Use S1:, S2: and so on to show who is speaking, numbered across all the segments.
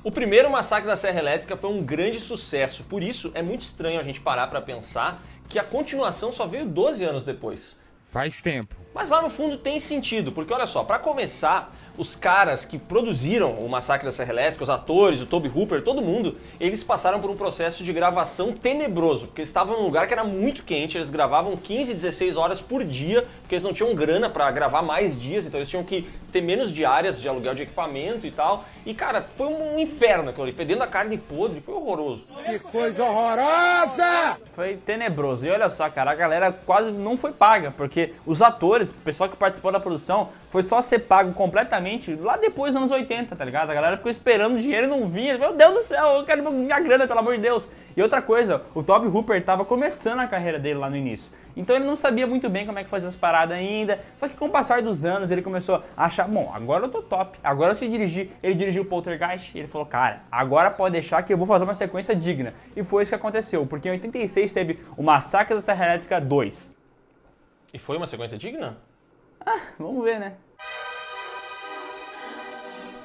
S1: O primeiro Massacre da Serra Elétrica foi um grande sucesso, por isso é muito estranho a gente parar pra pensar que a continuação só veio 12 anos depois.
S2: Faz tempo.
S1: Mas lá no fundo tem sentido, porque olha só, pra começar, os caras que produziram o Massacre da Serra Elétrica, os atores, o Tobe Hooper, todo mundo, eles passaram por um processo de gravação tenebroso, porque eles estavam num lugar que era muito quente, eles gravavam 15, 16 horas por dia, porque eles não tinham grana pra gravar mais dias, então eles tinham que ter menos diárias de aluguel de equipamento e tal. E cara, foi um inferno aquilo ali, fedendo a carne podre, foi horroroso.
S2: Que coisa horrorosa!
S3: Foi tenebroso. E olha só, cara, a galera quase não foi paga, porque os atores, o pessoal que participou da produção, foi só ser pago completamente lá depois dos anos 80, tá ligado? A galera ficou esperando o dinheiro e não vinha. Meu Deus do céu, eu quero minha grana, pelo amor de Deus. E outra coisa, o Tobe Hooper tava começando a carreira dele lá no início. Então ele não sabia muito bem como é que fazia as paradas ainda. Só que com o passar dos anos ele começou a achar, bom, agora eu tô top, agora eu sei dirigir. Ele dirigiu o Poltergeist e ele falou, cara, agora pode deixar que eu vou fazer uma sequência digna. E foi isso que aconteceu, porque em 86 teve o Massacre da Serra Elétrica 2.
S1: E foi uma sequência digna?
S3: Vamos ver, né?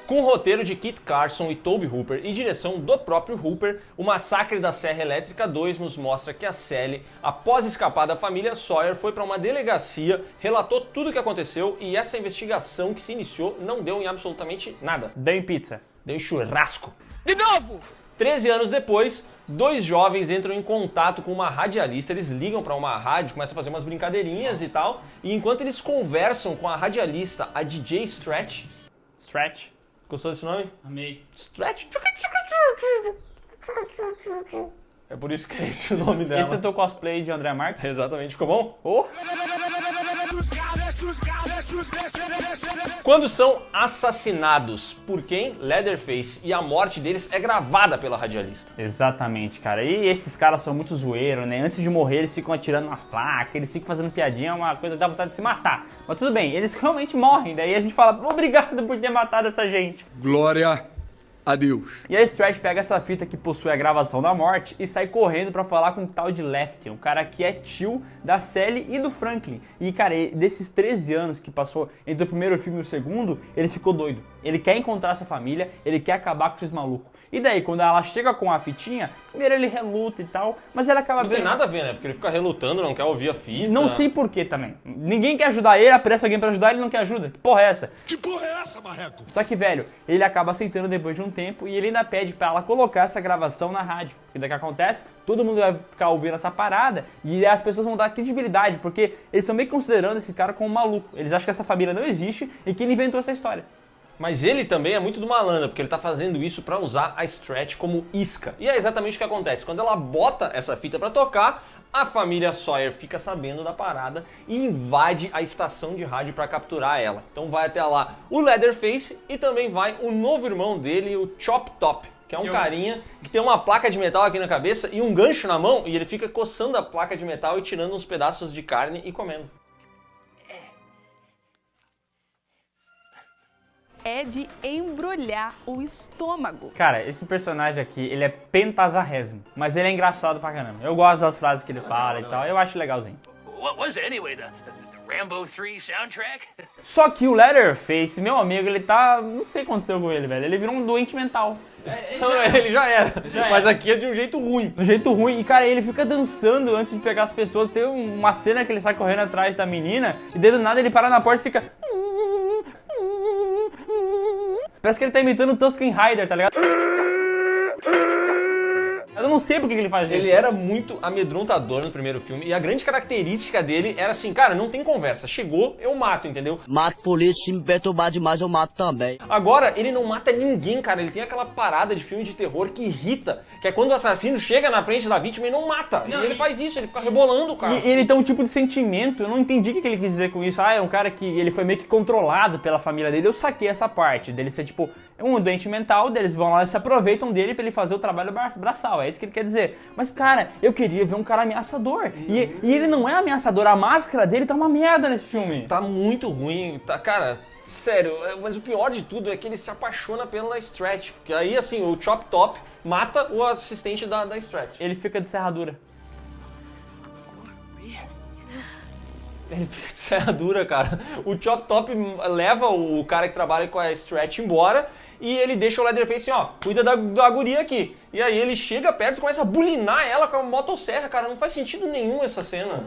S1: Com o roteiro de Kit Carson e Tobe Hooper e direção do próprio Hooper, o Massacre da Serra Elétrica 2 nos mostra que a Sally, após escapar da família Sawyer, foi para uma delegacia, relatou tudo o que aconteceu e essa investigação que se iniciou não deu em absolutamente nada.
S3: Deu em pizza.
S1: Deu em churrasco.
S4: De novo!
S1: 13 anos depois, dois jovens entram em contato com uma radialista, eles ligam para uma rádio, começam a fazer umas brincadeirinhas e tal, e enquanto eles conversam com a radialista, a DJ Stretch...
S3: Stretch.
S1: Gostou desse nome?
S3: Amei.
S1: Stretch. É por isso que é esse o nome dela.
S3: Esse é o teu cosplay de André Marques?
S1: Exatamente, ficou bom?
S3: Oh.
S1: Quando são assassinados por quem? Leatherface, e a morte deles é gravada pela radialista.
S3: Exatamente, cara. E esses caras são muito zoeiros, né? Antes de morrer, eles ficam atirando nas placas, eles ficam fazendo piadinha, é uma coisa que dá vontade de se matar. Mas tudo bem, eles realmente morrem. Daí a gente fala, obrigado por ter matado essa gente.
S2: Glória a Deus.
S3: E a Stretch pega essa fita que possui a gravação da morte e sai correndo pra falar com um tal de Lefty, um cara que é tio da Sally e do Franklin. E, cara, desses 13 anos que passou entre o primeiro filme e o segundo, ele ficou doido. Ele quer encontrar essa família, ele quer acabar com esses malucos. E daí, quando ela chega com a fitinha, primeiro ele reluta e tal, mas ela acaba
S1: Não
S3: vendo...
S1: tem nada a ver, né? Porque ele fica relutando, não quer ouvir a fita.
S3: Não sei porquê também. Ninguém quer ajudar ele, apressa alguém pra ajudar, ele não quer ajuda. Que porra é essa?
S5: Que porra é essa, marreco?
S3: Só que, velho, ele acaba aceitando depois de um tempo e ele ainda pede pra ela colocar essa gravação na rádio. E daí o que acontece? Todo mundo vai ficar ouvindo essa parada e as pessoas vão dar credibilidade, porque eles estão meio considerando esse cara como um maluco. Eles acham que essa família não existe e que ele inventou essa história.
S1: Mas ele também é muito do malandro, porque ele tá fazendo isso pra usar a Stretch como isca. E é exatamente o que acontece. Quando ela bota essa fita pra tocar, a família Sawyer fica sabendo da parada e invade a estação de rádio pra capturar ela. Então vai até lá o Leatherface e também vai o novo irmão dele, o Chop Top, que é um carinha que tem uma placa de metal aqui na cabeça e um gancho na mão, e ele fica coçando a placa de metal e tirando uns pedaços de carne e comendo.
S6: É de embrulhar o estômago.
S3: Cara, esse personagem aqui, ele é pentazarrésimo, mas ele é engraçado pra caramba. Eu gosto das frases que ele fala e tal, eu acho legalzinho.
S4: What was it anyway? The Rambo 3 soundtrack?
S3: Só que o Leatherface, meu amigo, ele tá... Não sei o que aconteceu com ele, velho. Ele virou um doente mental.
S1: Ele já era. Mas aqui é de um jeito ruim.
S3: De um jeito ruim. E, cara, ele fica dançando antes de pegar as pessoas. Tem uma cena que ele sai correndo atrás da menina e, do nada, ele para na porta e fica... Parece que ele tá imitando o Tusken Rider, tá ligado? Eu não sei por que ele faz isso.
S1: Ele era muito amedrontador no primeiro filme e a grande característica dele era assim, cara, não tem conversa. Chegou, eu mato, entendeu?
S7: Mato polícia, se me perturbar demais eu mato também.
S1: Agora, ele não mata ninguém, cara. Ele tem aquela parada de filme de terror que irrita, que é quando o assassino chega na frente da vítima e não mata. E ele faz isso, ele fica rebolando, cara.
S3: E ele tem um tipo de sentimento, eu não entendi o que ele quis dizer com isso. Ah, é um cara que ele foi meio que controlado pela família dele. Eu saquei essa parte dele ser tipo um doente mental, deles vão lá e se aproveitam dele pra ele fazer o trabalho braçal. É isso que ele quer dizer. Mas, cara, eu queria ver um cara ameaçador. E ele não é ameaçador, a máscara dele tá uma merda nesse filme.
S1: Tá muito ruim, tá, cara... Sério, mas o pior de tudo é que ele se apaixona pela Stretch. Porque aí, assim, o Chop Top mata o assistente da Stretch.
S3: Ele fica de serradura.
S1: Ele fica de serradura, cara. O Chop Top leva o cara que trabalha com a Stretch embora e ele deixa o Leatherface assim, ó, cuida da guria aqui. E aí ele chega perto e começa a bulinar ela com a motosserra, cara, não faz sentido nenhum essa cena.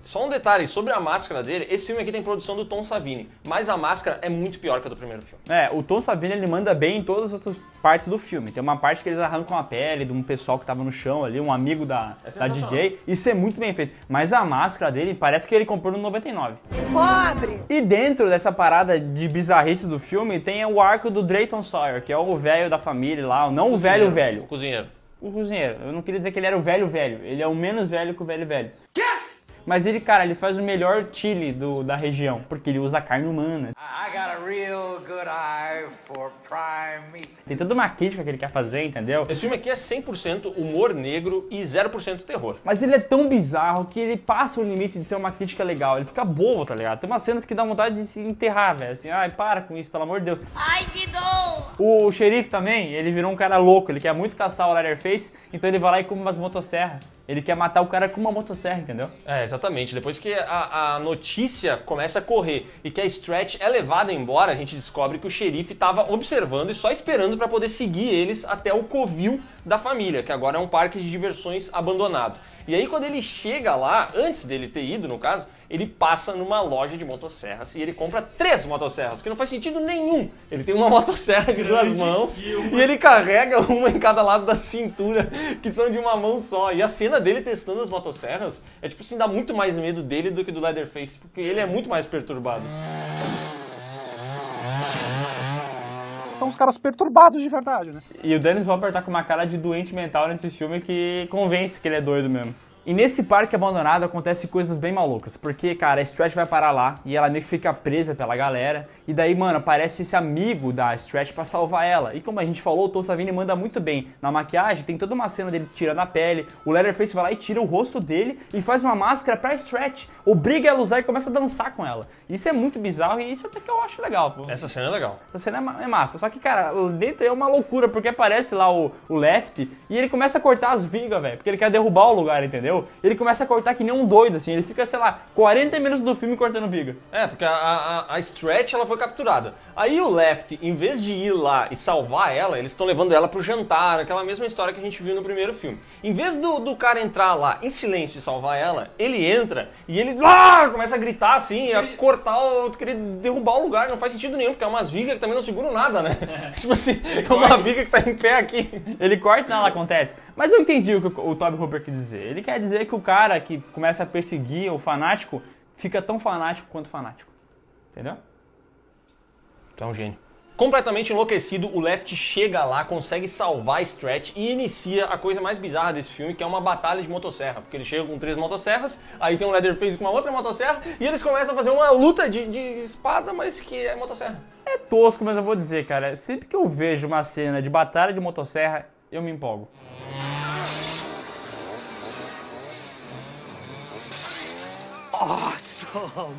S1: Só um detalhe, sobre a máscara dele, esse filme aqui tem produção do Tom Savini, mas a máscara é muito pior que a do primeiro filme.
S3: O Tom Savini ele manda bem em todas as outras partes do filme. Tem uma parte que eles arrancam a pele de um pessoal que tava no chão ali, um amigo da DJ. Isso é muito bem feito. Mas a máscara dele parece que ele comprou no 99.
S5: Pobre!
S3: E dentro dessa parada de bizarrice do filme, tem o arco do Drayton Sawyer, que é o velho da família lá, não o velho.
S1: O cozinheiro.
S3: O cozinheiro. Eu não queria dizer que ele era o velho. Ele é o menos velho que o velho. Quê? Mas ele, cara, ele faz o melhor chili da região, porque ele usa carne humana.
S8: I got a real good eye for prime meat.
S3: Tem toda uma crítica que ele quer fazer, entendeu?
S1: Esse filme aqui é 100% humor negro e 0% terror.
S3: Mas ele é tão bizarro que ele passa o limite de ser uma crítica legal. Ele fica bobo, tá ligado? Tem umas cenas que dá vontade de se enterrar, velho. Assim, ai, para com isso, pelo amor de Deus.
S5: Ai, que dor!
S3: O xerife também, ele virou um cara louco. Ele quer muito caçar o Leatherface, então ele vai lá e come umas motosserras. Ele quer matar o cara com uma motosserra, entendeu?
S1: É, exatamente. Depois que a notícia começa a correr e que a Stretch é levada embora, a gente descobre que o xerife estava observando e só esperando para poder seguir eles até o covil da família, que agora é um parque de diversões abandonado. E aí quando ele chega lá, antes dele ter ido, no caso, ele passa numa loja de motosserras e ele compra 3 motosserras, que não faz sentido nenhum. Ele tem uma motosserra de 2 mãos e ele carrega uma em cada lado da cintura, que são de uma mão só. E a cena dele testando as motosserras é tipo assim, dá muito mais medo dele do que do Leatherface, porque ele é muito mais perturbado.
S9: São os caras perturbados de verdade, né?
S3: E o Dennis Hopper tá com uma cara de doente mental nesse filme que convence que ele é doido mesmo. E nesse parque abandonado acontece coisas bem malucas, porque, cara, a Stretch vai parar lá e ela meio que fica presa pela galera, e daí, mano, aparece esse amigo da Stretch pra salvar ela. E como a gente falou, o Tom Savini manda muito bem. Na maquiagem tem toda uma cena dele tirando a pele, o Leatherface vai lá e tira o rosto dele e faz uma máscara pra Stretch, obriga ela a usar e começa a dançar com ela. Isso é muito bizarro e isso até que eu acho legal, pô.
S1: Essa cena é legal.
S3: Essa cena é massa, só que, cara, dentro é uma loucura, porque aparece lá o Left e ele começa a cortar as vigas, velho, porque ele quer derrubar o lugar, entendeu? Ele começa a cortar que nem um doido, assim, ele fica, sei lá, 40 minutos do filme cortando viga.
S1: É, porque a Stretch, ela foi capturada. Aí o Left, em vez de ir lá e salvar ela, eles estão levando ela pro jantar, aquela mesma história que a gente viu no primeiro filme. Em vez do cara entrar lá em silêncio e salvar ela, ele entra e ele começa a gritar assim, a cortar, querer derrubar o lugar, não faz sentido nenhum, porque é umas vigas que também não seguram nada, né? Tipo assim, é uma viga que tá em pé aqui.
S3: Ele corta, nada acontece. Mas eu entendi o que o Tobe Hooper quer dizer. Ele quer dizer que o cara que começa a perseguir o fanático fica tão fanático quanto fanático. Entendeu?
S1: É um gênio. Completamente enlouquecido, o Left chega lá, consegue salvar a Stretch e inicia a coisa mais bizarra desse filme, que é uma batalha de motosserra. Porque ele chega com 3 motosserras, aí tem um Leatherface com uma outra motosserra, e eles começam a fazer uma luta de espada, mas que é motosserra.
S3: É tosco, mas eu vou dizer, cara, sempre que eu vejo uma cena de batalha de motosserra, eu me empolgo.
S8: Awesome!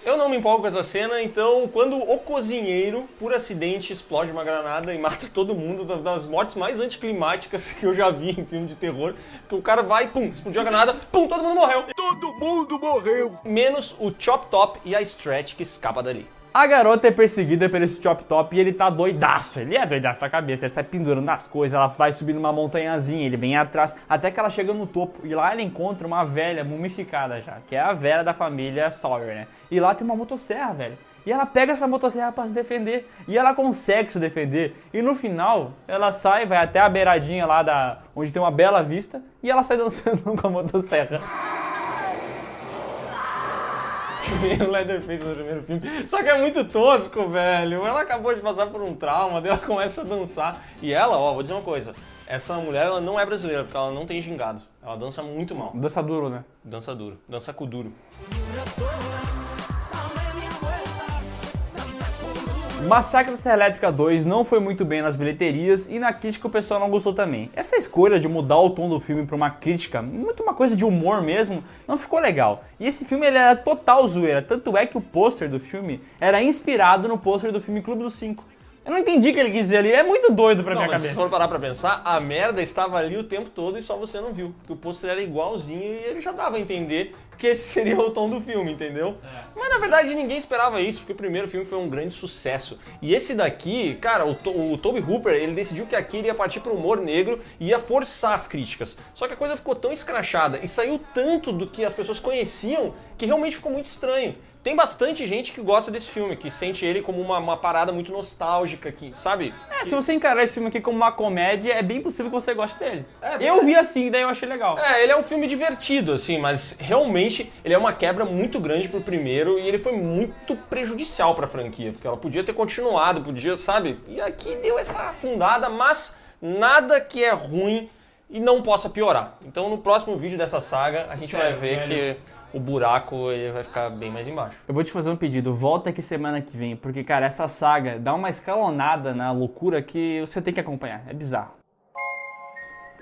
S1: Eu não me empolgo com essa cena, então quando o cozinheiro, por acidente, explode uma granada e mata todo mundo, das mortes mais anticlimáticas que eu já vi em filme de terror, que o cara vai, pum, explodiu a granada, pum, todo mundo morreu.
S2: Todo mundo morreu!
S1: Menos o Chop Top e a Stretch que escapa dali.
S3: A garota é perseguida por esse Chop Top e ele tá doidaço. Ele é doidaço da cabeça, ele sai pendurando nas coisas, ela vai subindo uma montanhazinha, ele vem atrás, até que ela chega no topo. E lá ela encontra uma velha mumificada já, que é a velha da família Sawyer, né? E lá tem uma motosserra, velho. E ela pega essa motosserra pra se defender. E ela consegue se defender. E no final, ela sai, vai até a beiradinha lá onde tem uma bela vista, e ela sai dançando com a motosserra.
S1: O Leatherface no primeiro filme. Só que é muito tosco, velho. Ela acabou de passar por um trauma, daí ela começa a dançar. E ela, ó, vou dizer uma coisa. Essa mulher, ela não é brasileira, porque ela não tem gingado. Ela dança muito mal.
S3: Dança duro, né?
S1: Dança duro. Dança com duro.
S3: Massacre da Serra Elétrica 2 não foi muito bem nas bilheterias e na crítica o pessoal não gostou também. Essa escolha de mudar o tom do filme para uma crítica, muito uma coisa de humor mesmo, não ficou legal. E esse filme ele era total zoeira, tanto é que o pôster do filme era inspirado no pôster do filme Clube dos Cinco. Eu não entendi o que ele quis dizer ali, é muito doido pra
S1: Não,
S3: minha
S1: mas se
S3: cabeça.
S1: for parar pra pensar, a merda estava ali o tempo todo e só você não viu. Porque o pôster era igualzinho e ele já dava a entender que esse seria o tom do filme, entendeu? Mas na verdade ninguém esperava isso, porque o primeiro filme foi um grande sucesso. E esse daqui, cara, o Tobe Hooper, ele decidiu que aqui ele ia partir pro humor negro e ia forçar as críticas. Só que a coisa ficou tão escrachada e saiu tanto do que as pessoas conheciam que realmente ficou muito estranho. Tem bastante gente que gosta desse filme, que sente ele como uma parada muito nostálgica, que, sabe?
S3: Se você encarar esse filme aqui como uma comédia, é bem possível que você goste dele.
S1: É,
S3: Eu vi assim, daí eu achei legal.
S1: Ele é um filme divertido, assim, mas realmente ele é uma quebra muito grande pro primeiro e ele foi muito prejudicial pra franquia, porque ela podia ter continuado, sabe? E aqui deu essa afundada, mas nada que é ruim e não possa piorar. Então no próximo vídeo dessa saga a gente vai ver que o buraco ele vai ficar bem mais embaixo.
S3: Eu vou te fazer um pedido, volta aqui semana que vem, porque, cara, essa saga dá uma escalonada na loucura que você tem que acompanhar, é bizarro.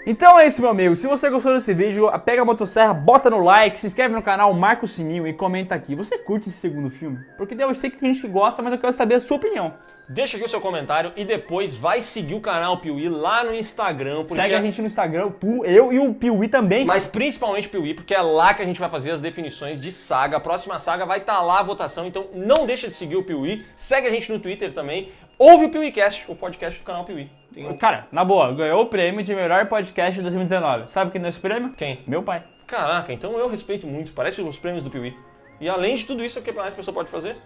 S3: Então é isso, meu amigo, se você gostou desse vídeo, pega a motosserra, bota no like, se inscreve no canal, marca o sininho e comenta aqui. Você curte esse segundo filme? Porque eu sei que tem gente que gosta, mas eu quero saber a sua opinião.
S1: Deixa aqui o seu comentário e depois vai seguir o canal Piuí lá no Instagram. Porque
S3: Segue a gente no Instagram, eu e o Piuí também.
S1: Mas principalmente o Piuí, porque é lá que a gente vai fazer as definições de saga. A próxima saga vai estar lá a votação, então não deixa de seguir o Piuí. Segue a gente no Twitter também. Ouve o PiuíCast, o podcast do canal Piuí.
S3: Cara, na boa, ganhou o prêmio de melhor podcast de 2019. Sabe quem deu esse prêmio?
S1: Quem?
S3: Meu pai.
S1: Caraca, então eu respeito muito. Parece os prêmios do Piuí. E além de tudo isso, o que mais a pessoa pode fazer?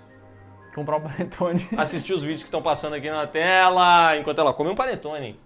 S3: Comprar um panetone.
S1: Assistir os vídeos que estão passando aqui na tela, enquanto ela come um panetone.